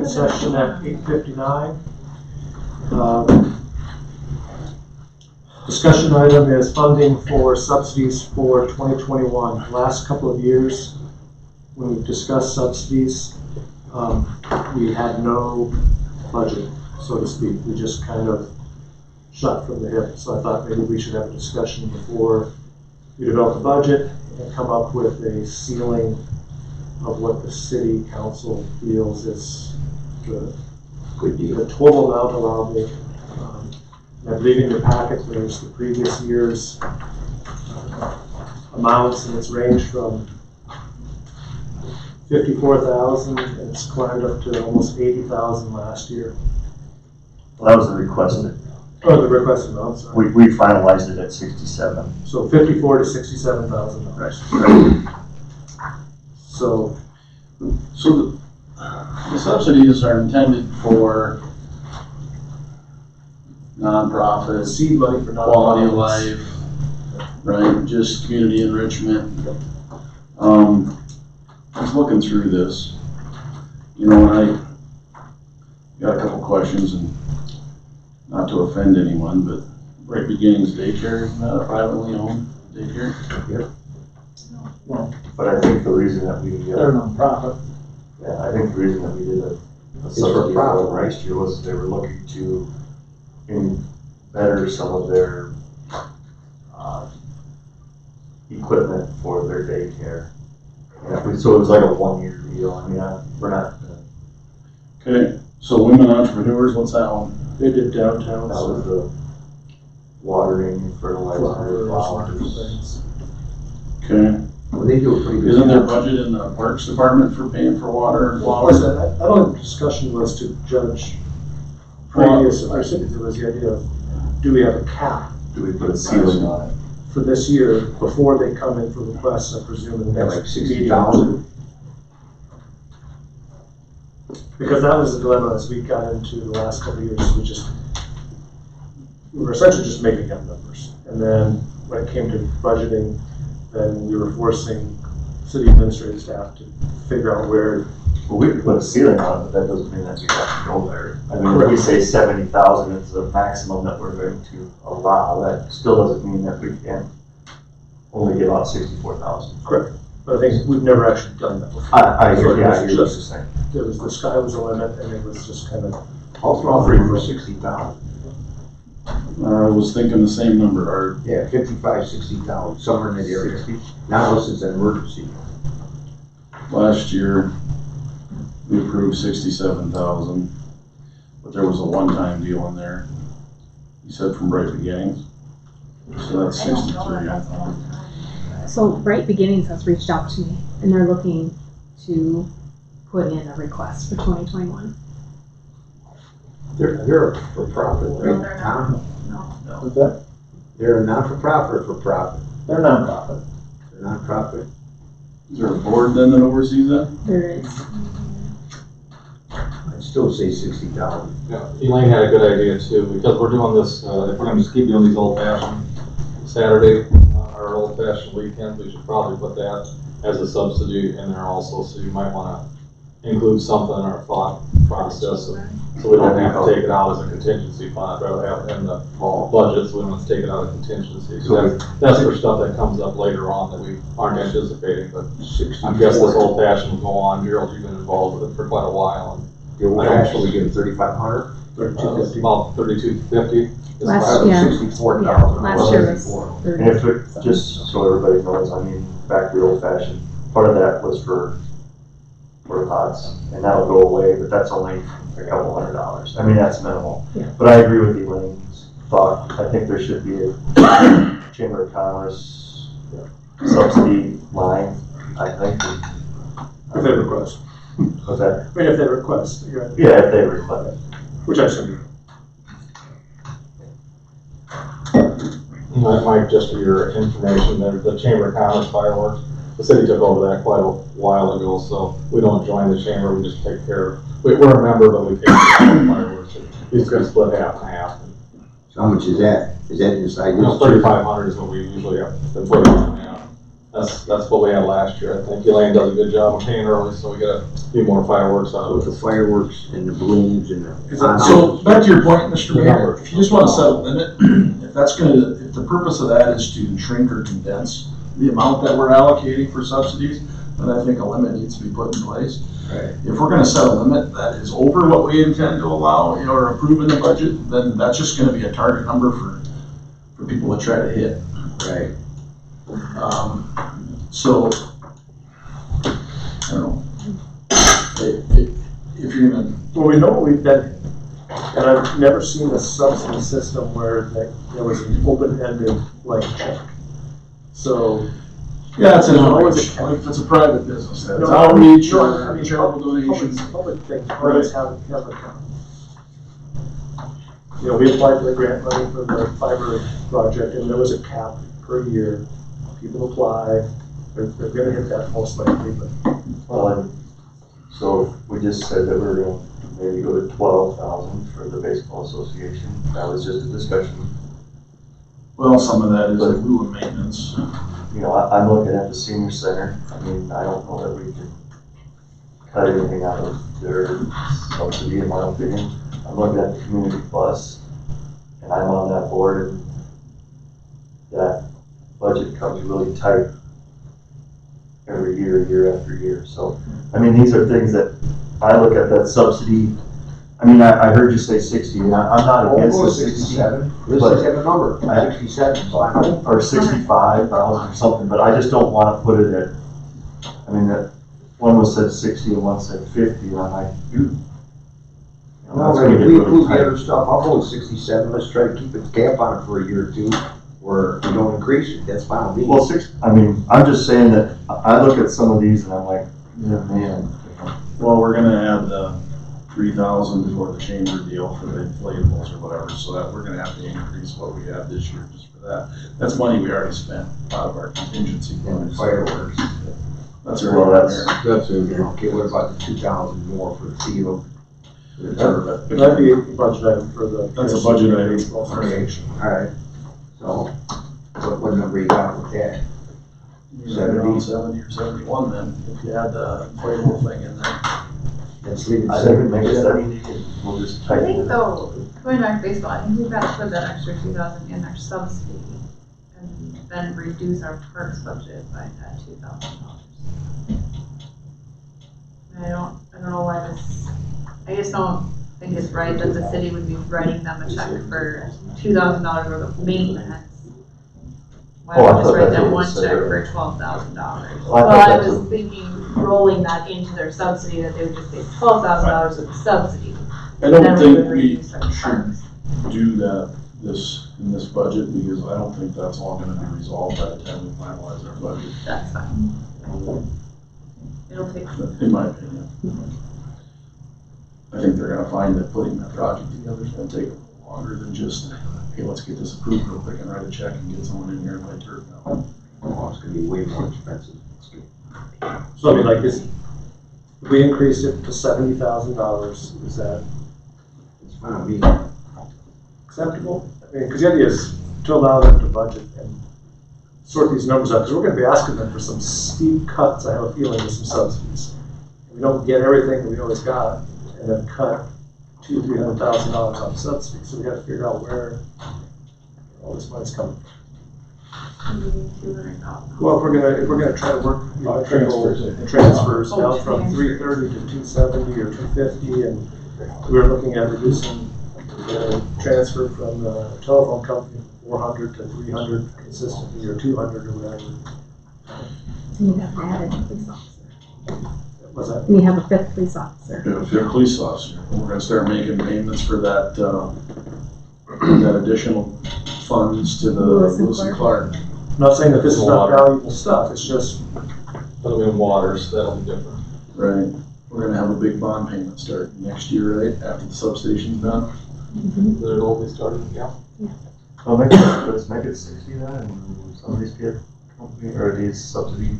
in session at 8:59. Discussion item is funding for subsidies for 2021. Last couple of years, when we've discussed subsidies, we had no budget, so to speak. We just kind of shot from the hip. So I thought maybe we should have a discussion before we develop the budget and come up with a ceiling of what the city council feels is the total amount allowable. I believe in your packet there's the previous year's amounts, and it's ranged from 54,000 and it's climbed up to almost 80,000 last year. Well, that was the requested. Oh, the requested amount, sorry. We finalized it at 67. So 54 to 67,000 dollars. Right. So the subsidies are intended for nonprofits, seed money for quality of nonprofits. life, right? Just community enrichment. I was looking through this, and I got a couple questions, and not to offend anyone, but Bright Beginnings Daycare, isn't that a privately owned daycare? Yep. But I think the reason that we They're non-profit. yeah, I think the reason that we did a subsidy for last year was they were looking to better some of their equipment for their daycare. And so it was like a 1-year deal. I mean, we're not. Okay, so Women Entrepreneurs, what's that one? They did downtown. That was the watering, fertilizer, flowers. Things. Okay. Well, they do a pretty good Isn't there job. budget in the Parks Department for paying for water and Of course, flowers? I don't think the discussion was to judge previous recipients. It was the idea of, do we have a cap Do we put a ceiling on it? for this year before they come in for requests, I presume, in the Yeah, next like meeting? 60,000. Because that was the dilemma as we got into the last couple of years. We were essentially just making up numbers. And then when it came to budgeting, then we were forcing city administrative staff to figure out where. Well, we could put a ceiling on it, but that doesn't mean that we have to go there. I mean, if we Correct. say 70,000 is the maximum that we're going to allow, that still doesn't mean that we can only give out 64,000. Correct. But I think we've never actually done that before. I So hear it you, I was hear what you're just- saying. It was, the sky was the limit, and it was just kind of. I'll throw free for 60,000. I was thinking the same number, or Yeah, 55, 60,000, somewhere in that area. Not unless it's an emergency. last year, we approved 67,000, but there was a one-time deal in there. You said from Bright Beginnings, so that's 63. I thought. So Bright Beginnings has reached out to me and they're looking to put in a request for 2021. They're a for-profit, No, right? they're Tom? No. They're a not-for-profit or for-profit? They're nonprofit. They're non-profit. Is there a board then that oversees that? There is. I'd still say 60,000. Yeah, Elaine had a good idea too, because we're doing this, if we're gonna just keep doing these old fashioned Saturday, or old fashioned weekends, we should probably put that as a subsidy in there also, so you might wanna include something in our thought process, so we don't have to take it out as a contingency fund. I'd rather have it in the budget, so we don't have to take it out of contingency. So that's for stuff that comes up later on that we aren't anticipating, but I guess this old fashioned will go on. Gerald, you've been involved with it for quite a while, and The old fashioned, we give 3,500? it's about 3250. Last year. 64,000. Last year was And 30. if it, just so everybody knows, I mean, back to the old fashioned, part of that was for pots, and that'll go away, but that's only a couple $100. I mean, that's minimal. Yeah. But I agree with Elaine's thought. I think there should be a Chamber of Commerce subsidy line, I think. If they request. Was that? I mean, if they request, you're right. Yeah, if they request it. Which I assume. Mike, just for your information, the Chamber of Commerce fireworks, the city took over that quite a while ago, so we don't join the chamber, we just take care of, we're a member, but we take care of the fireworks. It's gonna split half and half. So how much is that? Is that inside? You know, 3,500 is what we usually have been putting on, yeah. That's what we had last year. I think Elaine does a good job of paying early, so we get a few more fireworks out With of the it. fireworks and the balloons and the. So, back to your point, Mr. Mayor, if you just wanna set a limit, if the purpose of that is to shrink or condense the amount that we're allocating for subsidies, then I think a limit needs to be put in place. Right. If we're gonna set a limit that is over what we intend to allow, or approve in the budget, then that's just gonna be a target number for people to try to hit. Right. So, I don't know. If you're gonna, Well, we know we've been, and I've never seen a subsidy system where there was an open-ended blank check. So. yeah, it's an No, outreach, it's a- like, if it's a private business, that's No, outreach no, or I mean, charitable donations. Public things, always have an account. You know, we applied for the grant money for the fiber project, and there was a cap per year. People apply, they're gonna hit that most likely, but. Well, and so we just said that we're gonna maybe go to 12,000 for the baseball association. That was just a discussion. Well, some of that is in lieu of maintenance. You know, I'm looking at the senior center. I mean, I don't know that we can cut anything out of their subsidy, in my opinion. I'm looking at the community plus, and I'm on that board, and that budget comes really tight every year, year after year. So, I mean, these are things that I look at that subsidy. I mean, I heard you say 60, and I'm not against the 60. 67. Let's but just have a number, I- 67, fine. Or 65,000 or something, but I just don't wanna put it at, I mean, that, one was said 60 and one said 50, and I'm like, you. No, but if we include the other stuff, I'll go with 67, let's try to keep a cap on it for a year or two, where we don't increase it, that's fine with me. Well, I mean, I'm just saying that I look at some of these and I'm like, yeah, man. Well, we're gonna add the 3,000 for the chamber deal for the inflatables or whatever, so that we're gonna have to increase what we have this year just for that. That's money we already spent out of our contingency And fund. the fireworks. That's Well, already that's- there. That's it. Okay, what about the 2,000 more for the field? That'd That'd be a budget item for the. That's a budget item. Okay, alright, so, what number you got with that? Around 70 or 71 then, if you had the inflatable thing in there. Let's leave it I think it 70. makes 70, and we'll just I tighten think it up. though, going back to baseball, I think we've got to put that extra 2,000 in our subsidy and then reduce our parks budget by that $2,000. I don't know why this, I just don't think it's right that the city would be writing them a check for $2,000 worth of maintenance. Why Oh, I not just thought write that's them what one it said check earlier. for $12,000? Well, I Well, thought I that's was thinking rolling that into their subsidy, that they would just pay $12,000 of the subsidy. I don't Then we think would we reduce our should parks. do that in this budget, because I don't think that's all gonna be resolved by the time we finalize our budget, That's fine. It'll take, in my opinion. I think they're gonna find that putting that project together is gonna take a little longer than just, hey, let's get this approved real quick and write a check and get someone in here and lay turf down. Oh, it's gonna be way more expensive. It's good. So I mean, like, if we increased it to $70,000, is that It's fine with me. acceptable? I mean, because the idea is to allow them to budget and sort these numbers out, because we're gonna be asking them for some steep cuts, I have a feeling, with some subsidies. We don't get everything that we always got, and then cut $200,000-300,000 off subsidies, so we gotta figure out where all this money's coming from. $200,000. Well, if we're gonna try to work, you know, transfers down from 330 to 270 or 250, and we're looking at reducing the transfer from the telephone company from 400 to 300 consistently, or 200 or whatever. And you have to add a police officer. Was that? And you have a fifth police officer. If you're a police officer, we're gonna start making payments for that, that additional funds to the Lewis and Lewis and Clark. I'm not saying that this is not valuable stuff, it's just, That'll be in waters, that'll be different. Right, we're gonna have a big bond payment start next year, right, after the substation's done. It'll be starting, yeah. Well, let's make it 60 then, and some of these get company, or these subsidy,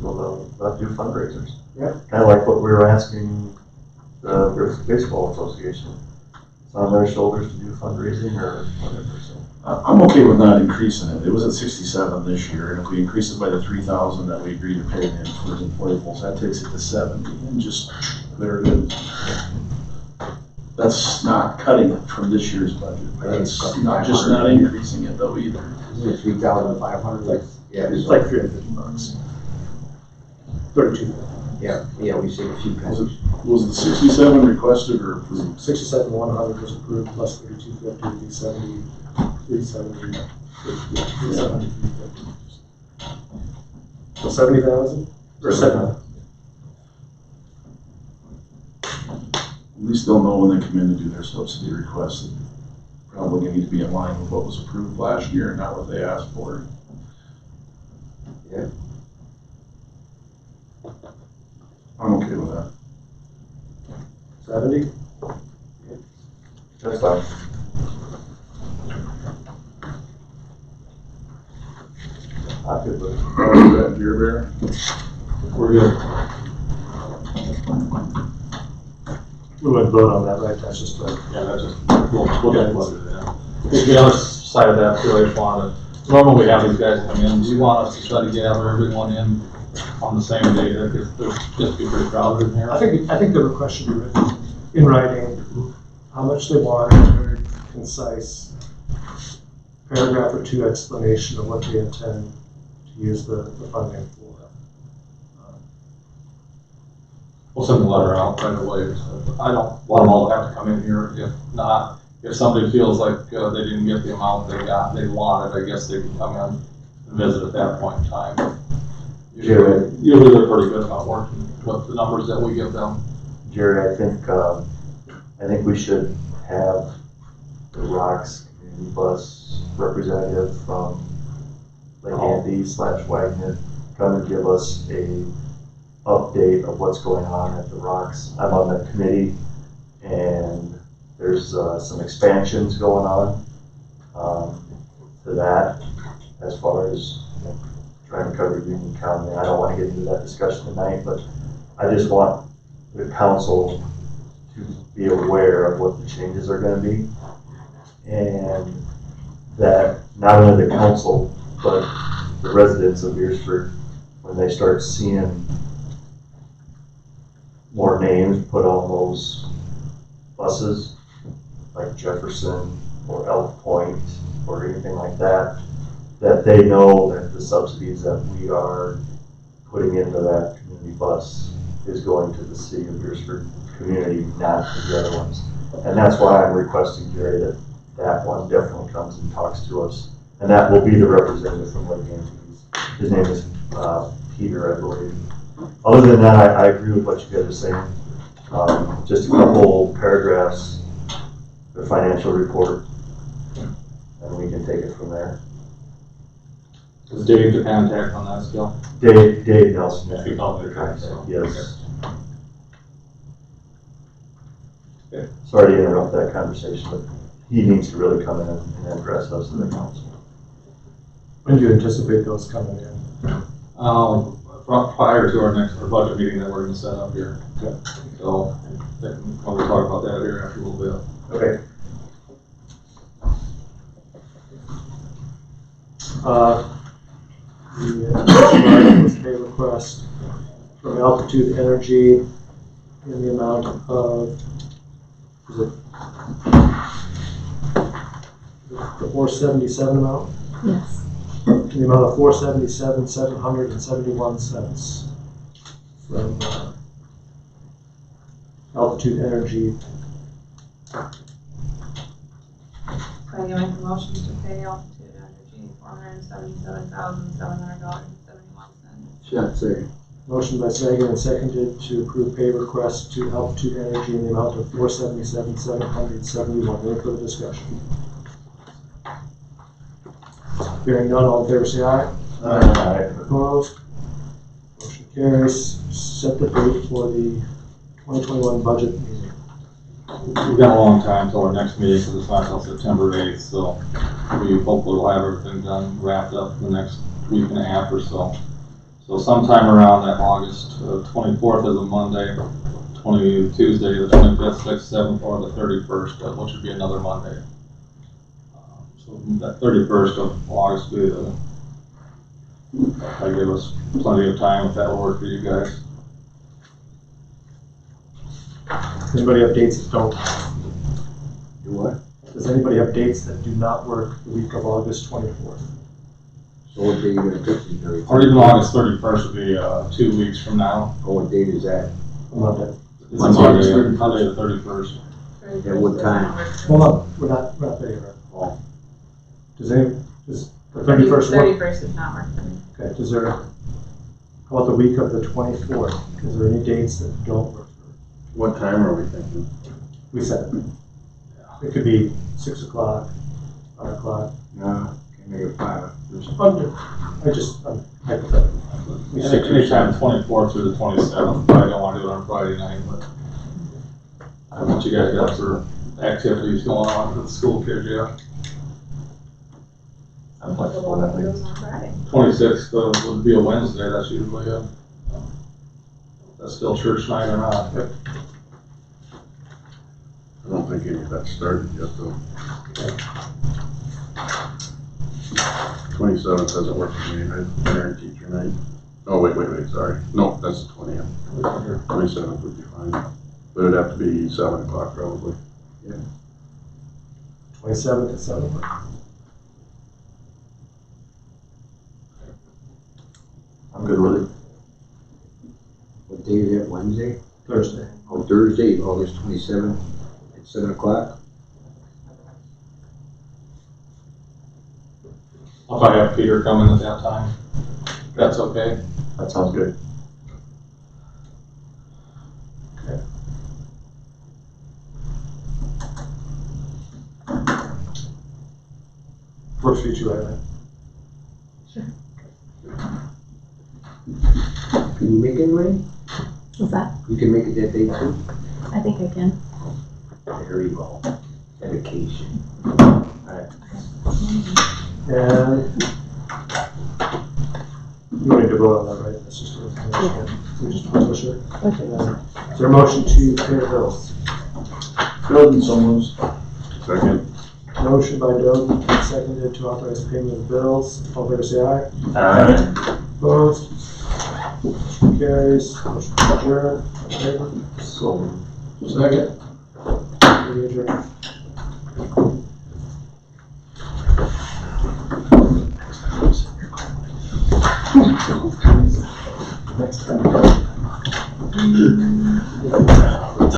they'll do fundraisers. Yeah. Kinda like what we were asking the Beresford Baseball Association. It's on their shoulders to do fundraising or whatever, so. I'm okay with not increasing it. It was at 67 this year, and if we increase it by the 3,000 that we agreed to pay in for the inflatables, that takes it to 70, and just there it is. That's not cutting it from this year's budget. That's not just not increasing it though either. Isn't it 3,500, like, yeah, It's like $350. 32. yeah, we saved a few pennies. Was the 67 requested or approved? 67,100 was approved, plus 3250 would be 70, 370, 370, 350. So 70,000 or 7? At least they'll know when they come in to do their subsidy requests. They're probably gonna need to be in line with what was approved last year and not what they asked for. Yeah. I'm okay with that. 70? That's fine. I could live. That Deer Bear? We're good. We wouldn't vote on that, right? That's just a, Yeah, that's just, we'll get what it is. The other side of that, too, I just wanted, normally we have these guys come in, do you want us to try to gather everyone in on the same day? Because there's just be pretty crowded in here. I think the request should be written in writing, how much they want, a very concise paragraph or two explanation of what they intend to use the funding for. We'll send the letter out right away. So I don't want them all to have to come in here. If not, if somebody feels like they didn't get the amount they wanted, I guess they can come in and visit at that point in time. Jerry. Usually they're pretty good about working with the numbers that we give them. Jerry, I think we should have the Rocks Community Bus representative from Lake Andy / Wagner come and give us a update of what's going on at the Rocks. I'm on the committee, and there's some expansions going on to that as far as trying to cover Union County. I don't want to get into that discussion tonight, but I just want the council to be aware of what the changes are going to be, and that not only the council, but the residents of Beresford, when they start seeing more names put on those buses, like Jefferson or Elk Point or anything like that, that they know that the subsidies that we are putting into that community bus is going to the city of Beresford community, not to the other ones. And that's why I'm requesting, Jerry, that that one definitely comes and talks to us. And that will be the representative from Lake Andes. His name is Peter, I believe. Other than that, I agree with what you guys are saying. Just a couple paragraphs, the financial report, and we can take it from there. Is Dave the contact on that still? Dave Nelson. If you call it a so. Yes. Okay. Sorry to interrupt that conversation, but he needs to really come in and address us in the council. When do you anticipate those coming in? Prior to our next budget meeting that we're going to set up here. Okay. So we'll talk about that here after a little bit. Okay. The next item was pay request from Altitude Energy in the amount of, is it the 477 amount? Yes. In the amount of $477,771 from Altitude Energy. Can you make a motion to pay Altitude Energy $477,700.71? Sure, sorry. Motion by Sagan and seconded to approve pay request to Altitude Energy in the amount of $477,771. Any further discussion? Hearing none, all in favor say aye. Aye. Opposed? Motion carries. Set the date for the 2021 budget meeting. We've got a long time till our next meeting because it's not until September 8th, so we hopefully will have everything done, wrapped up in the next week and a half or so. So sometime around that August 24th is a Monday, Tuesday, the 25th, 6th, 7th, or the 31st, which would be another Monday. So So that 31st of August will be that'll give us plenty of time if that'll work for you guys. Anybody have dates that don't? Do what? Does anybody have dates that do not work the week of August 24th? So what day you gonna pick the jury? Or even August 31st would be 2 weeks from now. Oh, what date is that? Monday. It's Monday, Monday the 31st. At what time? Hold on, we're not there yet, right? Oh. Does the 31st work? 31st does not work for me. Okay, how about the week of the 24th? Is there any dates that don't work? What time are we thinking? We said it could be 6 o'clock, 5 o'clock. No, can't make it 5. I'm hypothetical. Anytime 24th through the 27th. I don't want to do it on Friday night, but I don't know what you guys got for activities going on with the school kids, yeah. I'm flexible that week. Goes on Friday. 26th would be a Wednesday, that's usually that's still church night or not. I don't think any of that started yet though. 27th doesn't work for me, right? Parent teacher night. Oh, wait, sorry. No, that's the 20th. 27th would be fine. But it'd have to be 7 o'clock probably. 27th at 7 o'clock. I'm good with it. What day is that, Wednesday? Thursday. Oh, Thursday, August 27th at 7 o'clock? If I have Peter come in at that time, that's okay. That sounds good. Works for you too, right? Can you make it, Ray? What's that? You can make it that day too? I think I can. There you go. Dedication. And you need to vote on that, right? That's just we just publish it. Is there a motion to pay the bills? Building someone's. Second. Motion by Doug, seconded to authorize payment of bills. All in favor, say aye. Aye. Opposed? Motion carries. Motion to adjourn. All in favor? So. Second. We adjourn.